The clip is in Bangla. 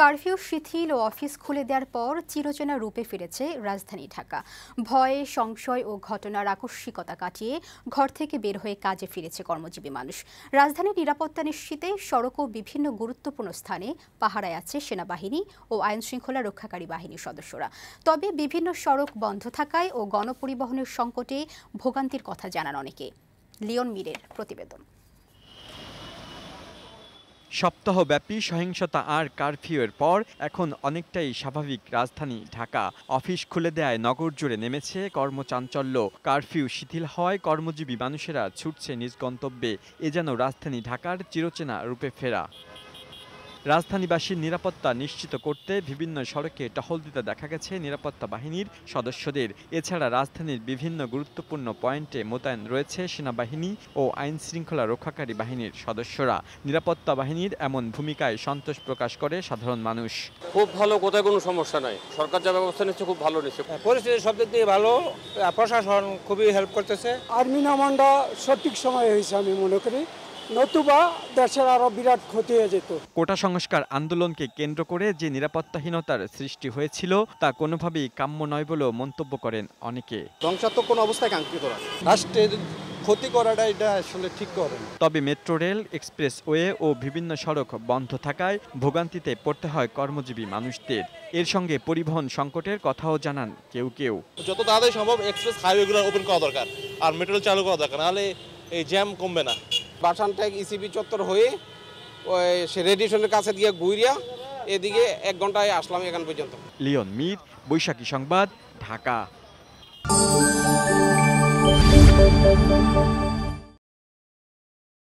কারফিউ শিথিল ও অফিস খুলে দেওয়ার পর চিরচেনা রূপে ফিরেছে রাজধানী ঢাকা। ভয়ে, সংশয় ও ঘটনার আকস্মিকতা কাটিয়ে ঘর থেকে বের হয়ে কাজে ফিরেছে কর্মজীবী মানুষ। রাজধানীর নিরাপত্তা নিশ্চিতে সড়ক ও বিভিন্ন গুরুত্বপূর্ণ স্থানে পাহারায় আছে সেনাবাহিনী ও আইনশৃঙ্খলা রক্ষাকারী বাহিনীর সদস্যরা। তবে বিভিন্ন সড়ক বন্ধ থাকায় ও গণপরিবহনের সংকটে ভোগান্তির কথা জানান অনেকে। লিওন মিরের প্রতিবেদন। সপ্তাহব্যাপী সহিংসতা আর কারফিউয়ের পর এখন অনেকটাই স্বাভাবিক রাজধানী ঢাকা। অফিস খুলে দেয়ায় নগর জুড়ে নেমেছে কর্মচাঞ্চল্য। কারফিউ শিথিল হওয়ায় কর্মজীবী মানুষেরা ছুটছে নিজ গন্তব্যে। এ যেন রাজধানী ঢাকার চিরচেনা রূপে ফেরা। রাজধানীবাসীর নিরাপত্তা নিশ্চিত করতে বিভিন্ন সড়কে টহল দিতে দেখা গেছে নিরাপত্তা বাহিনীর সদস্যদের। এছাড়া রাজধানীর বিভিন্ন গুরুত্বপূর্ণ পয়েন্টে মোতায়েন রয়েছে সেনাবাহিনী ও আইন শৃঙ্খলা রক্ষাকারী বাহিনীর সদস্যরা। নিরাপত্তা বাহিনীর এমন ভূমিকায় সন্তোষ প্রকাশ করে সাধারণ মানুষ। খুব ভালো, কোথায় কোনো সমস্যা নাই। সরকার যা ব্যবস্থা নিচ্ছে খুব ভালো নিচ্ছে। পরিস্থিতি সব দিক দিয়ে ভালো, প্রশাসন খুবই হেল্প করতেছে। আর্মি নামানটা সঠিক সময় হয়েছে আমি মনে করি, নতুবা দেশের আরো বিরাট ক্ষতি হয়ে যেত। কোটা সংস্কার আন্দোলনকে কেন্দ্র করে যে নিরাপত্তাহীনতার সৃষ্টি হয়েছিল তা কোনোভাবেই কাম্য নয় বলেও মন্তব্য করেন অনেকে। ধ্বংসাত্মক কোনো অবস্থায় কাঙ্ক্ষিত না, রাষ্ট্রের ক্ষতি করাটা এটা আসলে ঠিক করেন। তবে মেট্রো রেল, এক্সপ্রেসওয়ে ও বিভিন্ন সড়ক বন্ধ থাকায় ভোগান্তিতে পড়তে হয় কর্মজীবী মানুষদের। এর সঙ্গে পরিবহন সংকটের কথাও জানান কেউ কেউ। যত তাড়াতাড়ি সম্ভব এক্সপ্রেস হাইওয়েগুলো ওপেন করা দরকার আর মেট্রো রেল চালু করা দরকার, নাহলে এই জ্যাম কমবে না। বাসানটেক ইসিবি চত্বর হয়ে ওই সে রেডিয়েশনের কাছে দিয়ে ঘুরিয়া এদিকে 1 ঘন্টায় আসলাম এখান পর্যন্ত। লিওন মির, বৈশাখী সংবাদ, ঢাকা।